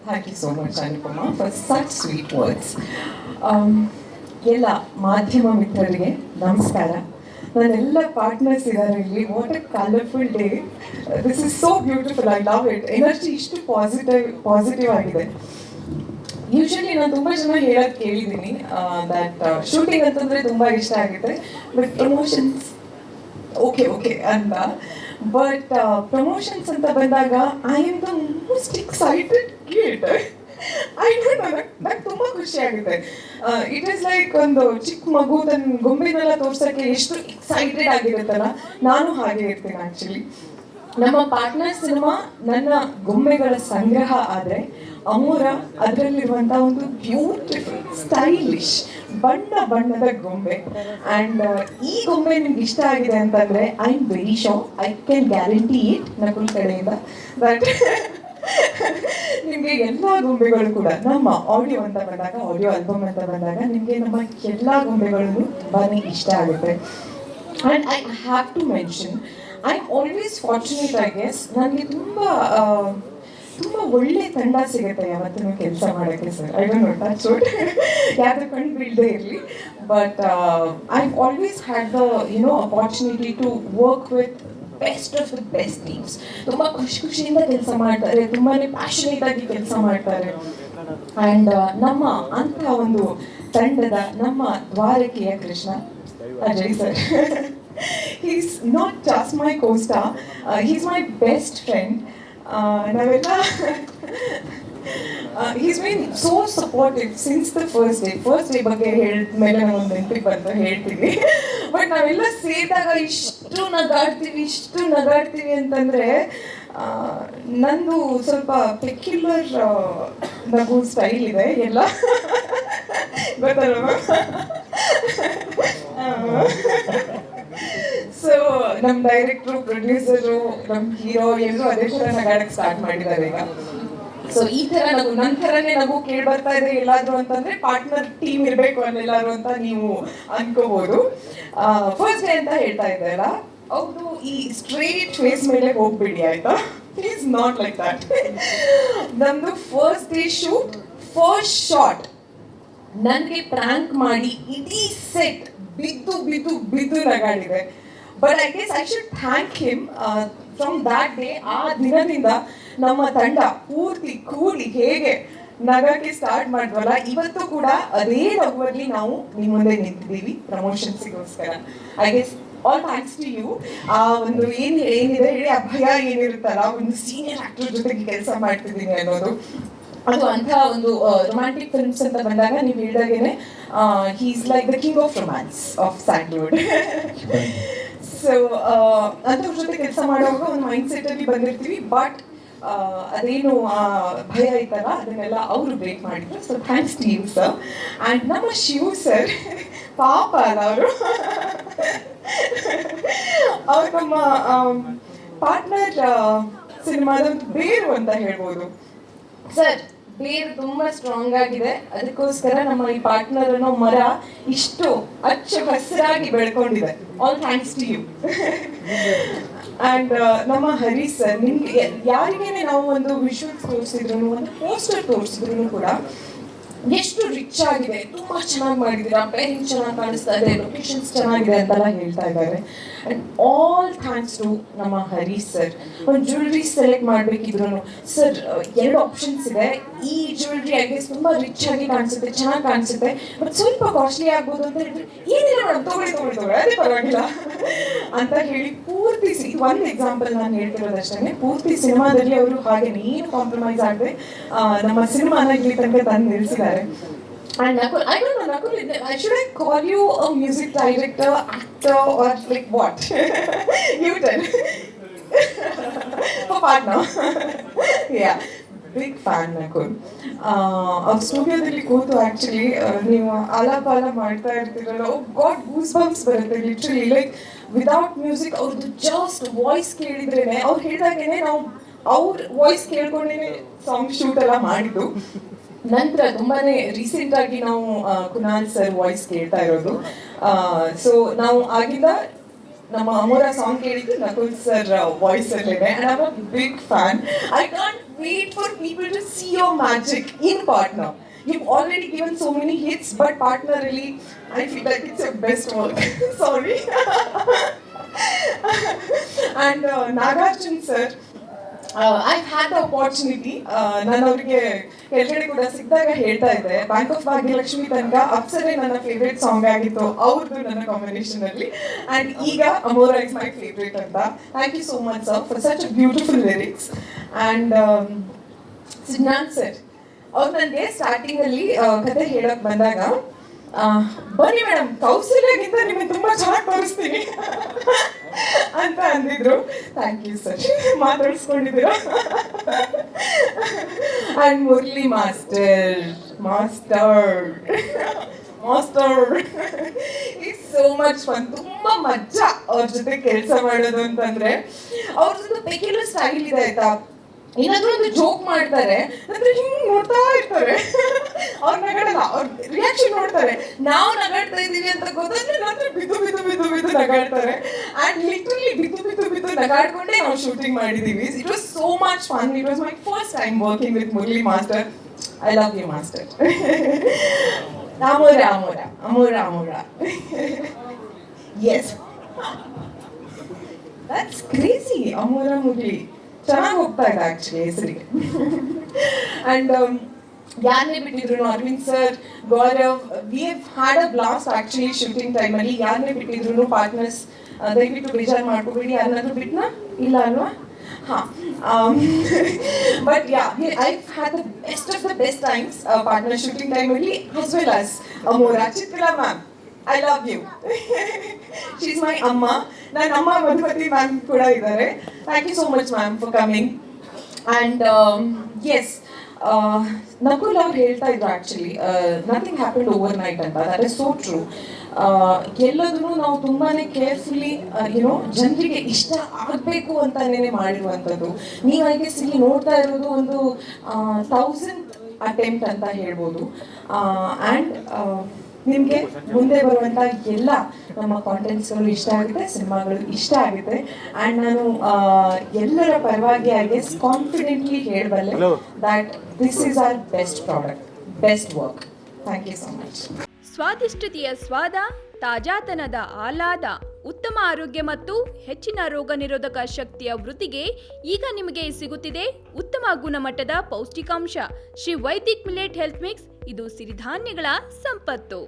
Thank you so much, Anupama, for such sweet words. ಎಲ್ಲ ಮಾಧ್ಯಮ ಮಿತ್ರರಿಗೆ ನಮಸ್ಕಾರ. ನನ್ನೆಲ್ಲ ಪಾರ್ಟ್ನರ್ಸ್ ಇದ್ದಾರೆ ಇಲ್ಲಿ. What A colourful day. This is so beautiful. I love it. Energy ಇಷ್ಟು ಪಾಸಿಟಿವ್ ಆಗಿದೆ. ಯೂಶಲಿ ನಾನು ತುಂಬ ಜನ ಹೇಳೋದು ಕೇಳಿದ್ದೀನಿ ದಟ್ ಶೂಟಿಂಗ್ ಅಂತಂದರೆ ತುಂಬ ಇಷ್ಟ ಆಗುತ್ತೆ, ಬಟ್ ಪ್ರಮೋಷನ್ಸ್ ಓಕೆ ಅಂತ. ಬಟ್ ಪ್ರಮೋಷನ್ಸ್ ಅಂತ ಬಂದಾಗ I am the most excited kid. I don't no, ನಂಗೆ ತುಂಬ ಖುಷಿ ಆಗುತ್ತೆ. ಇಟ್ ಈಸ್ ಲೈಕ್ ಒಂದು ಚಿಕ್ಕ ಮಗು ತನ್ನ ಗೊಂಬೆನೆಲ್ಲ ತೋರ್ಸೋಕ್ಕೆ ಎಷ್ಟು ಎಕ್ಸೈಟೆಡ್ ಆಗಿರುತ್ತಲ್ಲ, ನಾನು ಹಾಗೆ ಇರ್ತೀನಿ ಆ್ಯಕ್ಚುಲಿ. ನಮ್ಮ ಪಾರ್ಟ್ನರ್ ಸಿನಿಮಾ ನನ್ನ ಗೊಂಬೆಗಳ ಸಂಗ್ರಹ ಆದರೆ, ಅಮೂರ ಅದರಲ್ಲಿರುವಂಥ ಒಂದು ಬ್ಯೂಟಿಫುಲ್ ಸ್ಟೈಲಿಶ್ ಬಣ್ಣದ ಗೊಂಬೆ. ಆ್ಯಂಡ್ ಈ ಗೊಂಬೆ ನಿಮ್ಗೆ ಇಷ್ಟ ಆಗಿದೆ ಅಂತಂದರೆ I am very sure, I can guarantee it Nakul ಕಡೆಯಿಂದ, ಬಟ್ ನಿಮಗೆ ಎಲ್ಲ ಗೊಂಬೆಗಳು ಕೂಡ ನಮ್ಮ ಆಡಿಯೋ ಅಂತ ಬಂದಾಗ, ಆಡಿಯೋ ಆಲ್ಬಮ್ ಅಂತ ಬಂದಾಗ ನಿಮಗೆ ನಮ್ಮ ಎಲ್ಲ ಗೊಂಬೆಗಳು ತುಂಬಾ ಇಷ್ಟ ಆಗುತ್ತೆ. And I have to mention, I am always fortunate, I guess. ನನಗೆ ತುಂಬ ಒಳ್ಳೆ ತಂಡ ಸಿಗುತ್ತೆ ಯಾವತ್ತೂ ಕೆಲಸ ಮಾಡೋಕ್ಕೆ sir. I don't know, touch wood, ಯಾವ್ದು ಕಂಡು ಬೀಳದೇ ಇರಲಿ. But I always had the opportunity to work with best of the best teams. ತುಂಬ ಖುಷಿಯಿಂದ ಕೆಲಸ ಮಾಡ್ತಾರೆ, ತುಂಬಾ ಪ್ಯಾಷನೇಟ್ ಆಗಿ ಕೆಲಸ ಮಾಡ್ತಾರೆ. ಆ್ಯಂಡ್ ನಮ್ಮ ಅಂಥ ಒಂದು ತಂಡದ ನಮ್ಮ ದ್ವಾರಕೆಯ Krishna Ajay sir, he's not just my co-star, he's my best friend. ನಾವೆಲ್ಲ he's been so supportive since the first day ಬಗ್ಗೆ ಹೇಳಿದ ಮೇಲೆ ನಾವೊಂದು ನೆನಪಿಗೆ ಬಂದು ಹೇಳ್ತೀವಿ. ಬಟ್ ನಾವೆಲ್ಲ ಸೇರಿದಾಗ ಇಷ್ಟು ನಗಾಡ್ತೀವಿ ಅಂತಂದರೆ, ನಂದು ಸ್ವಲ್ಪ ಪೆಕ್ಯುಲರ್ ನಗು ಸ್ಟೈಲ್ ಇದೆ, ಎಲ್ಲ ಗೊತ್ತಲ್ವ. ಸೊ ನಮ್ಮ ಡೈರೆಕ್ಟ್ರು, ಪ್ರೊಡ್ಯೂಸರು, ನಮ್ಮ ಹೀರೋ ಎಲ್ಲರೂ ಅದೇ ಥರ ನಗಾಡಕ್ಕೆ ಸ್ಟಾರ್ಟ್ ಮಾಡಿದ್ದಾರೆ ಈಗ. ಸೊ ಈ ಥರ ನನ್ನ ಥರನೇ ನಗು ಕೇಳಿ ಬರ್ತಾ ಇದೆ ಎಲ್ಲಾದರೂ ಅಂತಂದರೆ ಪಾರ್ಟ್ನರ್ ಟೀಮ್ ಇರಬೇಕು ಅನ್ನೆಲ್ಲಾರು ಅಂತ ನೀವು ಅನ್ಕೋಬೋದು. ಫಸ್ಟ್ ಡೇ ಅಂತ ಹೇಳ್ತಾ ಇದ್ದಲ್ಲ, ಅವರು ಈ ಸ್ಟ್ರೇಟ್ ಫೇಸ್ ಮೇಲೆ ಹೋಗ್ಬಿಡಿ ಆಯ್ತಾ, ಪ್ಲೀಸ್ ನಾಟ್ ಲೈಕ್ ದಟ್. ನಮ್ಮದು first day shoot, first shot ನನಗೆ ಪ್ರ್ಯಾಂಕ್ ಮಾಡಿ ಇಡೀ ಸೆಟ್ ಬಿದ್ದು ನಗಾಡಿದೆ. But I guess I should thank him. From that day, ಆ ದಿನದಿಂದ ನಮ್ಮ ತಂಡ ಪೂರ್ತಿ ಕೂಡಿ ಹೇಗೆ ನಗಕ್ಕೆ ಸ್ಟಾರ್ಟ್ ಮಾಡಿದ್ವಲ್ಲ, ಇವತ್ತು ಕೂಡ ಅದೇ ನಗುವಲ್ಲಿ ನಾವು ನಿಮ್ಮ ಮುಂದೆ ನಿಂತಿದ್ದೀವಿ ಪ್ರಮೋಷನ್ಸಿಗೋಸ್ಕರ. I guess all thanks to you. ಆ ಒಂದು ಏನಿದೆ ಹೇಳಿ, ಆ ಭಯ ಏನಿರುತ್ತಲ್ಲ, ಒಂದು ಸೀನಿಯರ್ ಆಕ್ಟರ್ ಜೊತೆಗೆ ಕೆಲಸ ಮಾಡ್ತಿದ್ದೀನಿ ಅನ್ನೋದು, ಅದು ಅಂಥ ಒಂದು ರೊಮ್ಯಾಂಟಿಕ್ ಫಿಲ್ಮ್ಸ್ ಅಂತ ಬಂದಾಗ ನೀವು ಹೇಳಿದಾಗೇನೆ he is like the king of romance of Sandalwood. So ಅಂಥವ್ರ ಜೊತೆ ಕೆಲಸ ಮಾಡುವಾಗ ಒಂದು ಮೈಂಡ್ ಸೆಟ್ಟಲ್ಲಿ ಬಂದಿರ್ತೀವಿ. ಬಟ್ ಅದೇನು ಭಯ ಐತಲ್ಲ, ಅದನ್ನೆಲ್ಲ ಅವರು ಬ್ರೇಕ್ ಮಾಡಿದ್ರು. So thanks to you sir. And ನಮ್ಮ ಶಿವ್ ಸರ್ ಪಾಪ ಅಲ್ಲ, ಅವ್ರು ನಮ್ಮ ಪಾರ್ಟ್ನರ್ ಸಿನಿಮಾದ ಬೇರು ಅಂತ ಹೇಳ್ಬೋದು ಸರ್. ಬೇರು ತುಂಬ ಸ್ಟ್ರಾಂಗ್ ಆಗಿದೆ, ಅದಕ್ಕೋಸ್ಕರ ನಮ್ಮ ಈ ಪಾರ್ಟ್ನರ್ ಅನ್ನೋ ಮರ ಇಷ್ಟು ಹಸಿರಾಗಿ ಬೆಳ್ಕೊಂಡಿದೆ. All thanks to you. And ನಮ್ಮ ಹರಿ ಸರ್, ನಿಮ್ಗೆ ಯಾರಿಗೇನೆ ನಾವು ಒಂದು ವಿಷುವಲ್ಸ್ ತೋರಿಸಿದ್ರು, ಒಂದು ಪೋಸ್ಟರ್ ತೋರಿಸಿದ್ರು ಕೂಡ ಎಷ್ಟು ರಿಚ್ ಆಗಿದೆ, ತುಂಬ ಚೆನ್ನಾಗಿ ಮಾಡಿದ್ದೀರಾ, ಪೇರಿಂಗ್ ಚೆನ್ನಾಗಿ ಕಾಣಿಸ್ತಾ ಇದೆ, ಲೊಕೇಶನ್ಸ್ ಚೆನ್ನಾಗಿದೆ ಅಂತೆಲ್ಲ ಹೇಳ್ತಾ ಇದ್ದಾರೆ. ಆ್ಯಂಡ್ ಆಲ್ ಥ್ಯಾಂಕ್ಸ್ ಟು ನಮ್ಮ ಹರಿ ಸರ್. ಒಂದು ಜ್ಯುವೆಲ್ರಿ ಸೆಲೆಕ್ಟ್ ಮಾಡಬೇಕಿದ್ರು ಸರ್, 2 ಆಪ್ಷನ್ಸ್ ಇದೆ. ಈ ಜ್ಯುವೆಲ್ರಿ ಐ ಗೆಸ್ ತುಂಬ ರಿಚ್ ಆಗಿ ಕಾಣಿಸುತ್ತೆ, ಚೆನ್ನಾಗಿ ಕಾಣಿಸುತ್ತೆ, ಬಟ್ ಸ್ವಲ್ಪ ಕಾಸ್ಟ್ಲಿ ಆಗ್ಬೋದು ಅಂತ ಹೇಳಿದ್ರೆ, ಏನಿಲ್ಲ ಮೇಡಮ್ ತಗೊಳ್ಳಿ ಅದೇ ಪರವಾಗಿಲ್ಲ ಅಂತ ಹೇಳಿ ಪೂರ್ತಿ ಒಂದು ಎಕ್ಸಾಂಪಲ್ ನಾನು ಹೇಳ್ತಿರೋದಷ್ಟೇ, ಪೂರ್ತಿ ಸಿನಿಮಾದಲ್ಲಿ ಅವರು ಹಾಗೆ ಏನು ಕಾಂಪ್ರಮೈಸ್ ಆಗದೆ ನಮ್ಮ ಸಿನಿಮಾನ ಇಲ್ಲಿ ತನಕ ತಂದು ನಿಲ್ಲಿಸಿದ್ದಾರೆ. And Nakul, I don't know, Nakul, should I call you a music director, actor, or like what? You tell. For partner. Yeah, big fan, Nakul. ಅವ್ರ ಸ್ಟುಡಿಯೋದಲ್ಲಿ ಕೂತು ಆ್ಯಕ್ಚುಲಿ ನೀವು ಆಲಾಪಾಲ ಮಾಡ್ತಾ ಇರ್ತೀರಲ್ಲ, ಓ ಗಾಡ್, ಗೂಸ್ ಬಂಪ್ಸ್ ಬರುತ್ತೆ ಲಿಟ್ರಲಿ. ಲೈಕ್ ವಿದೌಟ್ ಮ್ಯೂಸಿಕ್ ಅವ್ರದ್ದು just voice ಕೇಳಿದ್ರೇನೆ, ಅವ್ರು ಹೇಳಿದಾಗೇನೆ ನಾವು ಅವ್ರ ವಾಯ್ಸ್ ಕೇಳ್ಕೊಂಡೇನೆ ಸಾಂಗ್ ಶೂಟ್ ಎಲ್ಲ ಮಾಡಿದ್ದು. ನಂತರ ತುಂಬಾನೇ ರೀಸೆಂಟ್ ಆಗಿ ನಾವು ಕುನಾಲ್ ಸರ್ ವಾಯ್ಸ್ ಕೇಳ್ತಾ ಇರೋದು. ಸೊ ನಾವು ಆಗಿಂದ ನಮ್ಮ ಅಮೂರ ಸಾಂಗ್ ಕೇಳಿದ್ದು ನಕುಲ್ ಸರ್ ವಾಯ್ಸ್ ಅಲ್ಲೇನೆ. And I am a big fan. I can't wait for people to see your magic in Partner. You've already given so many hits, but Partner really, I feel like it's your best work. Sorry. And Nagarjun sir, I've had the opportunity, ನಾನು ಅವರಿಗೆ ಕೆಳಗಡೆ ಕೂಡ ಸಿಕ್ಕಿದಾಗ ಹೇಳ್ತಾ ಇದ್ದೆ, bank of Bhagyalakshmi ತನಕ ಅಪ್ಸರೆ ನನ್ನ favourite song ಆಗಿತ್ತು ಅವ್ರದ್ದು ನನ್ನ ಕಾಂಬಿನೇಷನ್ ಅಲ್ಲಿ, ಅಂಡ್ ಈಗ ಅಮೋರ ಇಸ್ ಮೈ ಫೇವ್ರೇಟ್ ಅಂತ. Thank you so much sir for such beautiful lyrics. And Siddhant sir ಅವ್ರು ನನಗೆ ಸ್ಟಾರ್ಟಿಂಗ್ ಅಲ್ಲಿ ಕತೆ ಹೇಳಕ್ ಬಂದಾಗ, ಬನ್ನಿ ಮೇಡಮ್ ಕೌಶಲ್ಯಗಿಂತ ನಿಮಗೆ ತುಂಬಾ ಚೆನ್ನಾಗಿ ತೋರಿಸ್ತೀನಿ ಅಂತ ಅಂದಿದ್ರು. ಥ್ಯಾಂಕ್ ಯು ಸರ್, ಮಾತಾಡಿಸ್ಕೊಂಡಿದ್ದೀರಾ. And Murali master is so much fun. ತುಂಬಾ ಮಜಾ ಅವ್ರ ಜೊತೆ ಕೆಲಸ ಮಾಡೋದು ಅಂತಂದ್ರೆ. ಅವ್ರದ್ದು ಪೆಕ್ಯುಲರ್ ಸ್ಟೈಲ್ ಇದೆ ಆಯ್ತಾ, ಏನಾದ್ರೂ ಒಂದು ಜೋಕ್ ಮಾಡ್ತಾರೆ ಅಂದ್ರೆ ಹಿಂಗ್ ನೋಡ್ತಾ ಇರ್ತಾರೆ, ಅವ್ರ ನಗಾಡಲ್ಲ, ಅವ್ರ ರಿಯಾಕ್ಷನ್ ನೋಡ್ತಾರೆ. ನಾವು ನಗಾಡ್ತಾ ಇದೀವಿ ಅಂತ ಗೊತ್ತಾದ್ರೆ ನಂತರ ಬಿದ್ದು ನಗಾಡ್ತಾರೆ. ಅಂಡ್ ಲಿಟ್ರಲಿ ಬಿದ್ದು ನಗಾಡ್ಕೊಂಡೆ ನಾವು ಶೂಟಿಂಗ್ ಮಾಡಿದೀವಿ. It was so much fun. It was my first time working with Murali master. I love you master. Amora. Yes, that's crazy. Amora Murali ಚೆನ್ನಾಗಿ ಹೋಗ್ತಾ ಇದೆ ಆಕ್ಚುಲಿ ಹೆಸರಿಗೆ. ಅಂಡ್ ಯಾರನ್ನೇ ಬಿಟ್ಟಿದ್ರು, Aravind sir, Gaurav, we have had a blast actually shooting ಟೈಮಲ್ಲಿ. ಯಾರನ್ನೇ ಬಿಟ್ಟಿದ್ರು ಪಾರ್ಟ್ನರ್ಸ್, ದಯವಿಟ್ಟು ಬೇಜಾರು ಮಾಡ್ಕೋಬೇಡಿ. ಯಾರನ್ನಾದ್ರೂ ಬಿಟ್ನಾ? ಇಲ್ಲ ಅಲ್ವಾ? But yeah, I've had the best of the best times partner shooting time only, as well as Amora. Chitra ma'am, I love you. She's my amma. Nan amma Madhumati ma'am kuda idare. Thank you so much ma'am for coming. And yes, Nakul ಅವ್ರು ಹೇಳ್ತಾ ಇದ್ರು actually nothing happened overnight ಅಂತ. That is so true. ಎಲ್ಲದನ್ನು ನಾವು ತುಂಬಾನೇ carefully ಜನರಿಗೆ ಇಷ್ಟ ಆಗಬೇಕು ಅಂತಾನೆ ಮಾಡಿರುವಂಥದ್ದು. ನೀವು ಐ ಗೆಸ್ ಇಲ್ಲಿ ನೋಡ್ತಾ ಇರೋದು ಒಂದು 1000th ಅಟೆಂಪ್ಟ್ ಅಂತ ಹೇಳ್ಬೋದು. ಆ್ಯಂಡ್ ನಿಮಗೆ ಮುಂದೆ ಬರುವಂಥ ಎಲ್ಲ ನಮ್ಮ ಕಾಂಟೆಂಟ್ಸ್ಗಳು ಇಷ್ಟ ಆಗುತ್ತೆ, ಸಿನಿಮಾಗಳು ಇಷ್ಟ ಆಗುತ್ತೆ. ಆ್ಯಂಡ್ ನಾನು ಎಲ್ಲರ ಪರವಾಗಿ ಐ ಗೆಸ್ ಕಾನ್ಫಿಡೆಂಟ್ಲಿ ಹೇಳಬಲ್ಲೆ that this is our best product, best work. Thank you so much. ಸ್ವಾದಿಷ್ಟತೆಯ ಸ್ವಾದ, ತಾಜಾತನದ ಆಹ್ಲಾದ, ಉತ್ತಮ ಆರೋಗ್ಯ ಮತ್ತು ಹೆಚ್ಚಿನ ರೋಗ ನಿರೋಧಕ ಶಕ್ತಿಯ ವೃದ್ಧಿಗೆ ಈಗ ನಿಮಗೆ ಸಿಗುತ್ತಿದೆ ಉತ್ತಮ ಗುಣಮಟ್ಟದ ಪೌಷ್ಟಿಕಾಂಶ Shri Vaidik millet health mix. ಇದು ಸಿರಿಧಾನ್ಯಗಳ ಸಂಪತ್ತು.